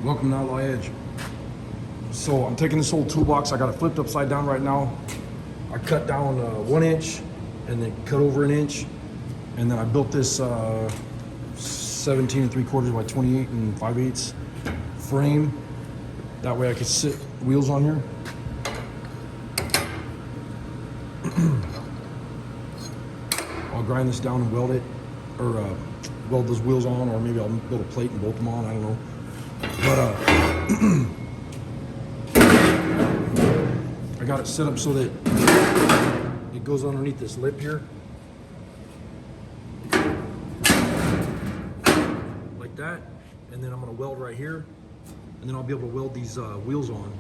Welcome to Outlaw Edge. So I'm taking this old toolbox. I got it flipped upside down right now. I cut down 1 inch and then cut over 1 inch. And then I built this 17 3/4 by 28 5/8 frame. That way I could sit wheels on here. I'll grind this down and weld it, or weld those wheels on, or maybe I'll build a plate and bolt them on, I don't know. But I got it set up so that it goes underneath this lip here. Like that. And then I'm gonna weld right here. And then I'll be able to weld these wheels on.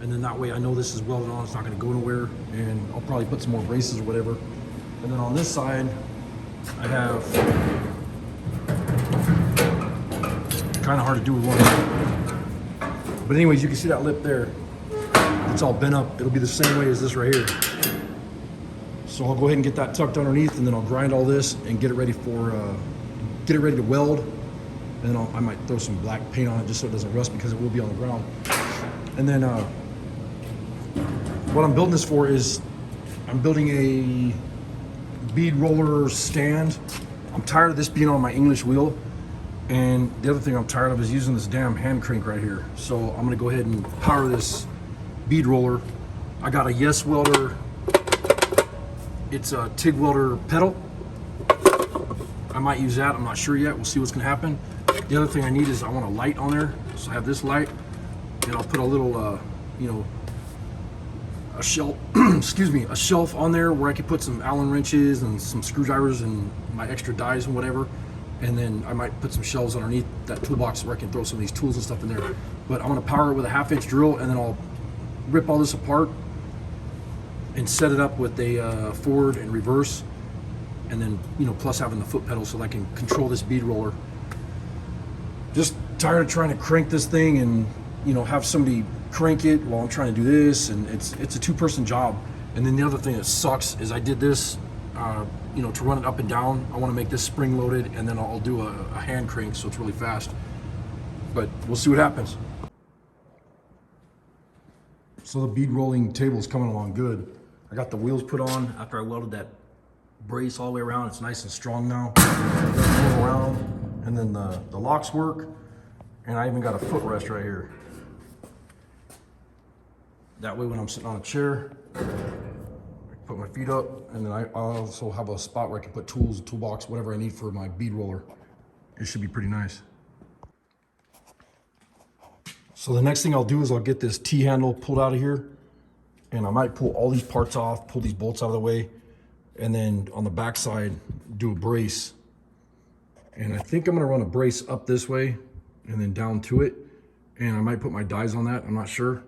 And then that way I know this is welded on, it's not gonna go nowhere. And I'll probably put some more braces or whatever. And then on this side, I have, kind of hard to do with one hand. But anyways, you can see that lip there. It's all bent up. It'll be the same way as this right here. So I'll go ahead and get that tucked underneath, and then I'll grind all this and get it ready to weld. And then I might throw some black paint on it just so it doesn't rust, because it will be on the ground. And then what I'm building this for is I'm building a bead roller stand. I'm tired of this being on my English wheel. And the other thing I'm tired of is using this damn hand crank right here. So I'm gonna go ahead and power this bead roller. I got a Yes Welder. It's a TIG welder pedal. I might use that, I'm not sure yet. We'll see what's gonna happen. The other thing I need is I want a light on there. So I have this light, and I'll put a little, a shelf, excuse me, a shelf on there where I can put some Allen wrenches and some screwdrivers and my extra dies and whatever. And then I might put some shelves underneath that toolbox where I can throw some of these tools and stuff in there. But I'm gonna power it with a 1/2 inch drill, and then I'll rip all this apart and set it up with a forward and reverse. And then, plus having the foot pedal so that I can control this bead roller. Just tired of trying to crank this thing and, have somebody crank it while I'm trying to do this. And it's a 2-person job. And then the other thing that sucks is I did this, to run it up and down. I want to make this spring loaded, and then I'll do a hand crank so it's really fast. But we'll see what happens. So the bead rolling table is coming along good. I got the wheels put on after I welded that brace all the way around. It's nice and strong now. Roll around, and then the locks work, and I even got a footrest right here. That way when I'm sitting on a chair, put my feet up, and then I also have a spot where I can put tools, a toolbox, whatever I need for my bead roller. It should be pretty nice. So the next thing I'll do is I'll get this T-handle pulled out of here, and I might pull all these parts off, pull these bolts out of the way, and then on the back side, do a brace. And I think I'm gonna run a brace up this way and then down to it. And I might put my dies on that, I'm not sure.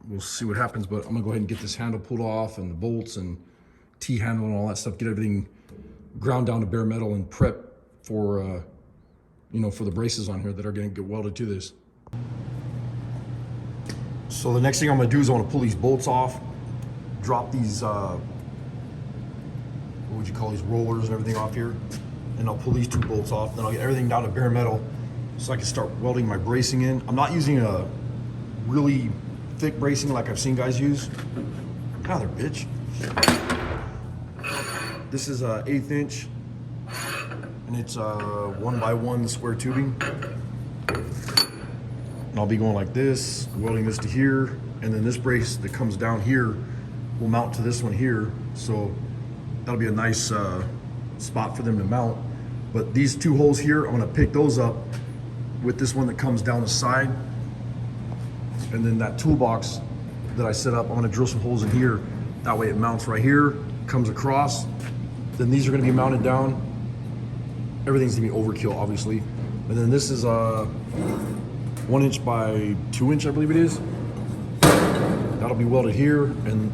We'll see what happens, but I'm gonna go ahead and get this handle pulled off, and the bolts and T-handle and all that stuff, get everything ground down to bare metal and prep for, for the braces on here that are gonna get welded to this. So the next thing I'm gonna do is I wanna pull these bolts off, drop these, what would you call these, rollers and everything off here. And I'll pull these 2 bolts off, then I'll get everything down to bare metal so I can start welding my bracing in. I'm not using a really thick bracing like I've seen guys use. Come on there, bitch. This is a 1/8 inch, and it's 1x1 square tubing. And I'll be going like this, welding this to here, and then this brace that comes down here will mount to this one here. So that'll be a nice spot for them to mount. But these 2 holes here, I'm gonna pick those up with this one that comes down the side. And then that toolbox that I set up, I'm gonna drill some holes in here. That way it mounts right here, comes across. Then these are gonna be mounted down. Everything's gonna be overkill, obviously. And then this is 1 inch by 2 inch, I believe it is. That'll be welded here, and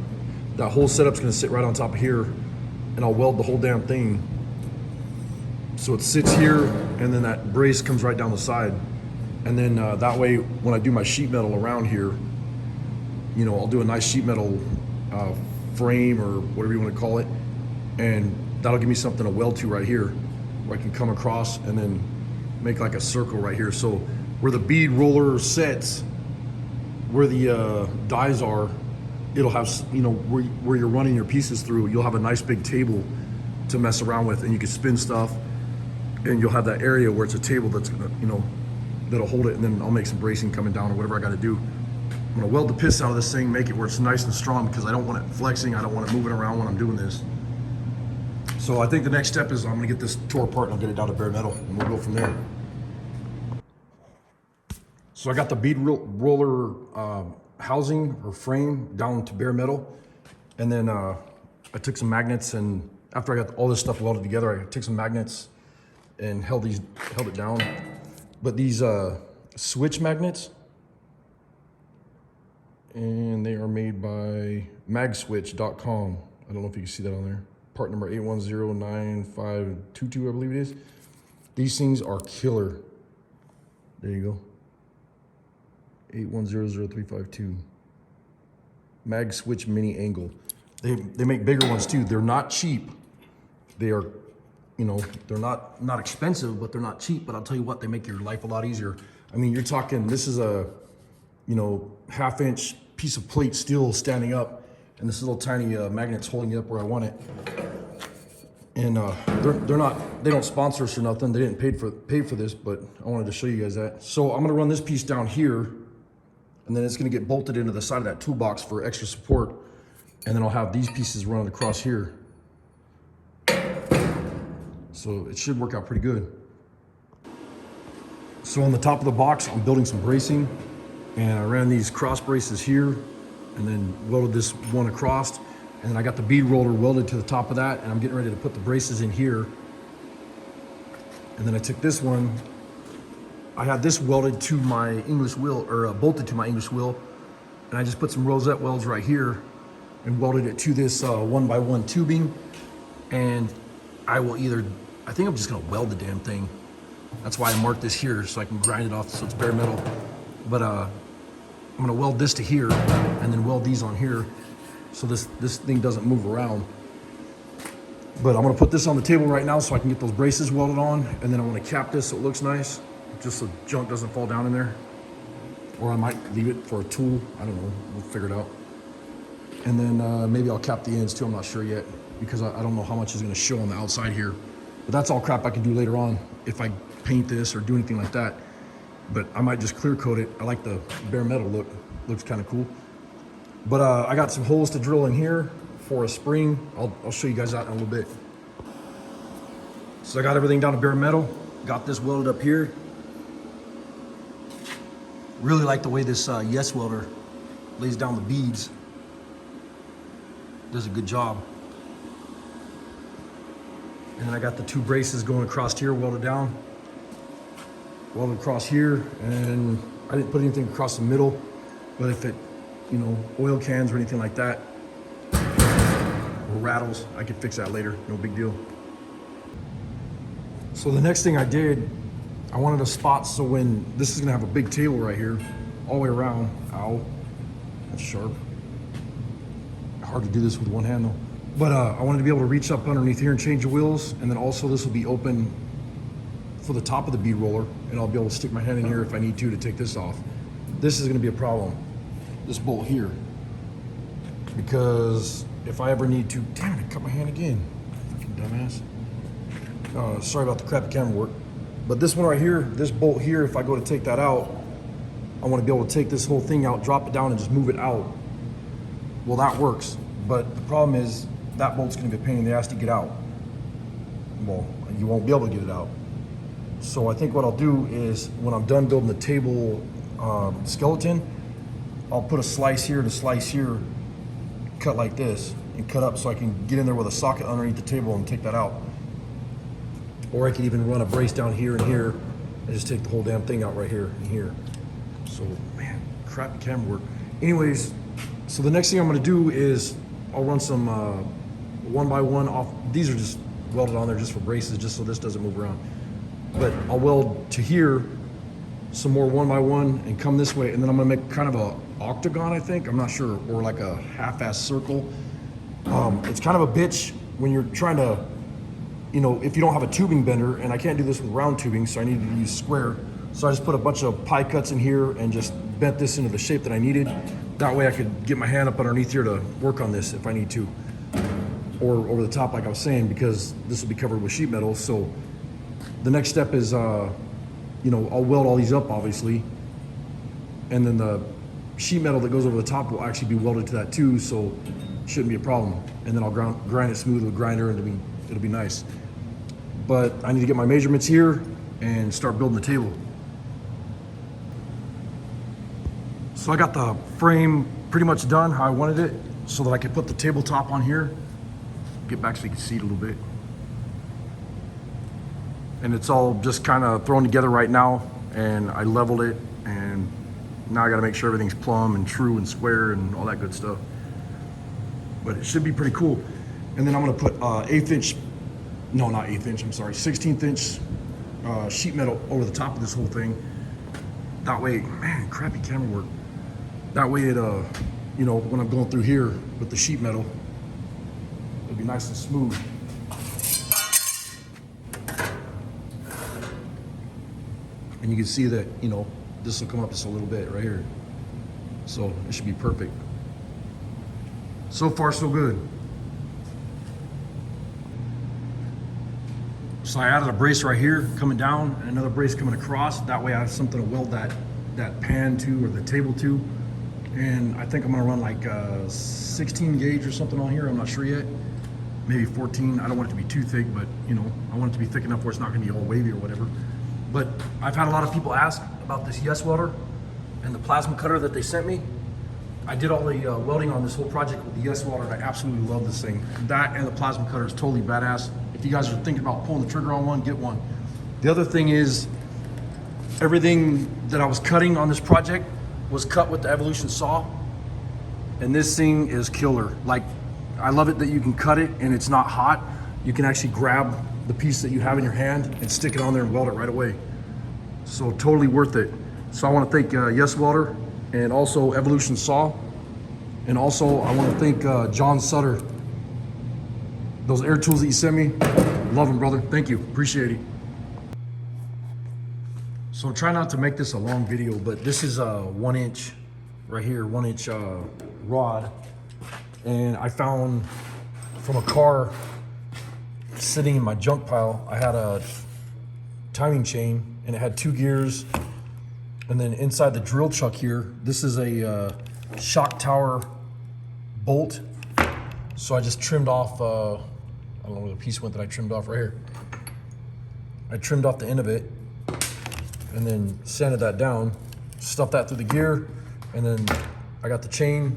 that whole setup's gonna sit right on top of here, and I'll weld the whole damn thing. So it sits here, and then that brace comes right down the side. And then that way, when I do my sheet metal around here, I'll do a nice sheet metal frame or whatever you want to call it, and that'll give me something to weld to right here, where I can come across and then make like a circle right here. So where the bead roller sets, where the dies are, it'll have, you know, where you're running your pieces through, you'll have a nice big table to mess around with, and you can spin stuff, and you'll have that area where it's a table that's gonna, you know, that'll hold it, and then I'll make some bracing coming down or whatever I gotta do. I'm gonna weld the piss out of this thing, make it where it's nice and strong, because I don't want it flexing, I don't want it moving around when I'm doing this. So I think the next step is I'm gonna get this tore apart and I'll get it down to bare metal, and we'll go from there. So I got the bead roller housing or frame down to bare metal, and then I took some magnets, and after I got all this stuff welded together, I took some magnets and held it down. But these switch magnets, and they are made by magswitch.com. I don't know if you can see that on there. Part number 8109522, I believe it is. These things are killer. There you go. 8100352. Mag switch mini angle. They make bigger ones too. They're not cheap. They are, you know, they're not expensive, but they're not cheap. But I'll tell you what, they make your life a lot easier. I mean, you're talking, this is a, you know, 1/2-inch piece of plate steel standing up, and this little tiny magnet's holding it up where I want it. And they don't sponsor us or nothing. They didn't pay for this, but I wanted to show you guys that. So I'm gonna run this piece down here, and then it's gonna get bolted into the side of that toolbox for extra support. And then I'll have these pieces running across here. So it should work out pretty good. So on the top of the box, I'm building some bracing, and I ran these cross braces here, and then welded this one across. And then I got the bead roller welded to the top of that, and I'm getting ready to put the braces in here. And then I took this one, I had this welded to my English wheel, or bolted to my English wheel, and I just put some rosette welds right here and welded it to this 1x1 tubing. And I think I'm just gonna weld the damn thing. That's why I marked this here, so I can grind it off so it's bare metal. But I'm gonna weld this to here, and then weld these on here, so this thing doesn't move around. But I'm gonna put this on the table right now so I can get those braces welded on, and then I'm gonna cap this so it looks nice, just so junk doesn't fall down in there. Or I might leave it for a tool, I don't know, we'll figure it out. And then maybe I'll cap the ends too, I'm not sure yet, because I don't know how much is gonna show on the outside here. But that's all crap I can do later on if I paint this or do anything like that. But I might just clear coat it. I like the bare metal look, looks kind of cool. But I got some holes to drill in here for a spring. I'll show you guys that in a little bit. So I got everything down to bare metal. Got this welded up here. Really like the way this Yes welder lays down the beads. Does a good job. And then I got the two braces going across here, welded down. Welded across here, and I didn't put anything across the middle, but if it, you know, oil cans or anything like that, or rattles, I could fix that later, no big deal. So the next thing I did, I wanted a spot so when, this is gonna have a big table right here, all the way around. Ow, that's sharp. Hard to do this with one hand though. But I wanted to be able to reach up underneath here and change the wheels, and then also this will be open for the top of the bead roller, and I'll be able to stick my hand in here if I need to take this off. This is gonna be a problem, this bolt here, because if I ever need to, damn it, I cut my hand again, fucking dumbass. Sorry about the crappy camera work. But this one right here, this bolt here, if I go to take that out, I wanna be able to take this whole thing out, drop it down, and just move it out. Well, that works, but the problem is that bolt's gonna be a pain in the ass to get out. Well, you won't be able to get it out. So I think what I'll do is, when I'm done building the table skeleton, I'll put a slice here and a slice here, cut like this, and cut up so I can get in there with a socket underneath the table and take that out. Or I could even run a brace down here and here, and just take the whole damn thing out right here and here. So, man, crappy camera work. Anyways, so the next thing I'm gonna do is, I'll run some 1x1 off. These are just welded on there just for braces, just so this doesn't move around. But I'll weld to here some more 1x1 and come this way, and then I'm gonna make kind of a octagon, I think, I'm not sure, or like a half-ass circle. It's kind of a bitch when you're trying to, you know, if you don't have a tubing bender, and I can't do this with round tubing, so I need to use square. So I just put a bunch of pie cuts in here and just bent this into the shape that I needed. That way I could get my hand up underneath here to work on this if I need to. Or over the top, like I was saying, because this will be covered with sheet metal. So the next step is, you know, I'll weld all these up, obviously. And then the sheet metal that goes over the top will actually be welded to that too, so it shouldn't be a problem. And then I'll grind it smooth with a grinder, and it'll be nice. But I need to get my measurements here and start building the table. So I got the frame pretty much done how I wanted it, so that I could put the tabletop on here. Get back so you can see it a little bit. And it's all just kind of thrown together right now, and I leveled it, and now I got to make sure everything's plumb and true and square and all that good stuff. But it should be pretty cool. And then I'm going to put 16th inch sheet metal over the top of this whole thing. That way, man, crappy camera work. That way it, you know, when I'm going through here with the sheet metal, it'll be nice and smooth. And you can see that, you know, this will come up just a little bit right here. So it should be perfect. So far, so good. So I added a brace right here coming down and another brace coming across. That way I have something to weld that pan to, or the table to. And I think I'm gonna run like a 16 gauge or something on here. I'm not sure yet. Maybe 14. I don't want it to be too thick, but you know, I want it to be thick enough where it's not gonna be all wavy or whatever. But I've had a lot of people ask about this Yes welder and the plasma cutter that they sent me. I did all the welding on this whole project with the Yes welder, and I absolutely love this thing. That and the plasma cutter is totally badass. If you guys are thinking about pulling the trigger on one, get one. The other thing is, everything that I was cutting on this project was cut with the Evolution saw, and this thing is killer. Like, I love it that you can cut it and it's not hot. You can actually grab the piece that you have in your hand and stick it on there and weld it right away. So totally worth it. So I want to thank Yes welder and also Evolution saw, and also I want to thank John Sutter. Those air tools that you sent me, love them, brother. Thank you, appreciate it. So try not to make this a long video, but this is a 1 inch right here, 1 inch rod, and I found from a car sitting in my junk pile. I had a timing chain and it had 2 gears, and then inside the drill chuck here, this is a shock tower bolt. So I just trimmed off, I don't know where the piece went that I trimmed off right here. I trimmed off the end of it and then sanded that down, stuffed that through the gear, and then I got the chain,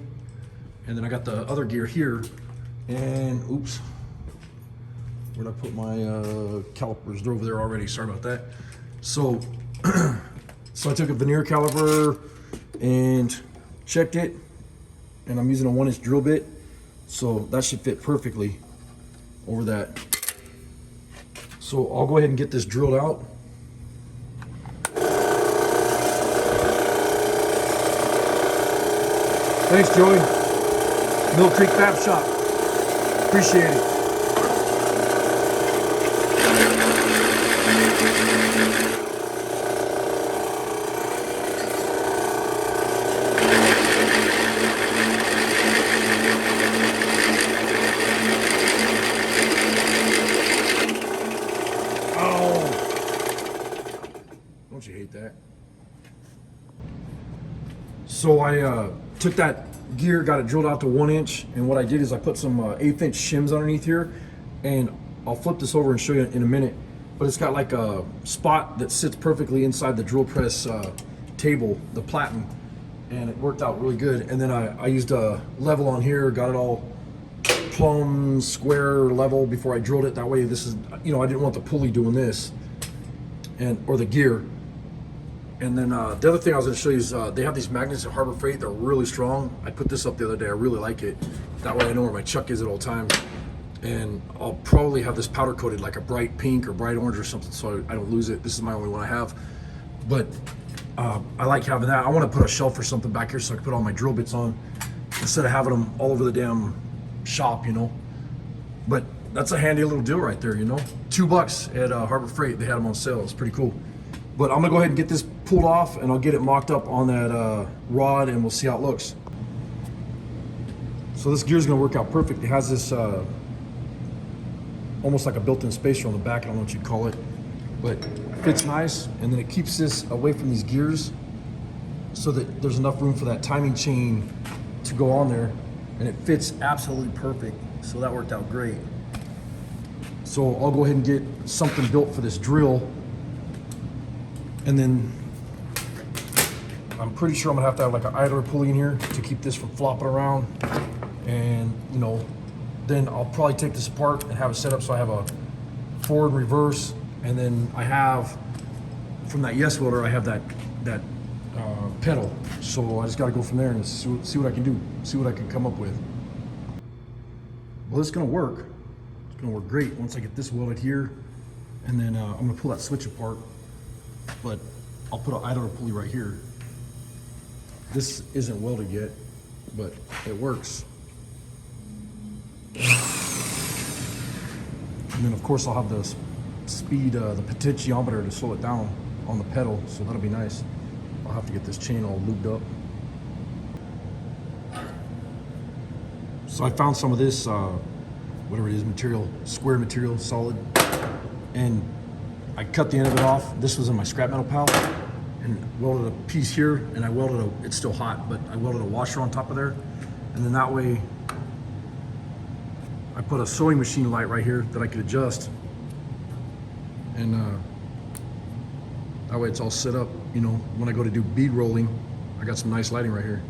and then I got the other gear here, and oops, where'd I put my calipers? They're over there already, sorry about that. So, so I took a veneer caliper and checked it, and I'm using a 1 inch drill bit, so that should fit perfectly over that. So I'll go ahead and get this drilled out. Thanks, Joey. Mill Creek Fab Shop. Appreciate it. Don't you hate that? So I took that gear, got it drilled out to 1 inch, and what I did is I put some 1/8 inch shims underneath here, and I'll flip this over and show you in a minute, but it's got like a spot that sits perfectly inside the drill press table, the platen, and it worked out really good. And then I used a level on here, got it all plumb, square, level before I drilled it. That way, this is, you know, I didn't want the pulley doing this, or the gear. And then the other thing I was going to show you is they have these magnets at Harbor Freight. They're really strong. I put this up the other day. I really like it. That way I know where my chuck is at all times. And I'll probably have this powder coated like a bright pink or bright orange or something, so I don't lose it. This is my only one I have. But I like having that. I want to put a shelf or something back here so I can put all my drill bits on instead of having them all over the damn shop, you know. But that's a handy little deal right there, you know. $2 at Harbor Freight. They had them on sale. It's pretty cool. But I'm gonna go ahead and get this pulled off, and I'll get it mocked up on that rod, and we'll see how it looks. So this gear is gonna work out perfect. It has this almost like a built-in spacer on the back. I don't know what you'd call it, but it fits nice, and then it keeps this away from these gears so that there's enough room for that timing chain to go on there, and it fits absolutely perfect. So that worked out great. So I'll go ahead and get something built for this drill, and then I'm pretty sure I'm gonna have to have like an idler pulley in here to keep this from flopping around. And you know, then I'll probably take this apart and have it set up so I have a forward and reverse, and then I have from that Yes welder I have that pedal. So I just got to go from there and see what I can do, see what I can come up with. Well, it's gonna work. It's gonna work great once I get this welded here, and then I'm gonna pull that switch apart. But I'll put an idler pulley right here. This isn't welded yet, but it works. And then of course I'll have the speed, the potentiometer to slow it down on the pedal, so that'll be nice. I'll have to get this chain all lubed up. So I found some of this, whatever it is, material, square material, solid, and I cut the end of it off. This was in my scrap metal pal, and welded a piece here, and I welded it's still hot, but I welded a washer on top of there, and then that way I put a sewing machine light right here that I could adjust, and that way it's all set up. You know, when I go to do bead rolling, I got some nice lighting right here.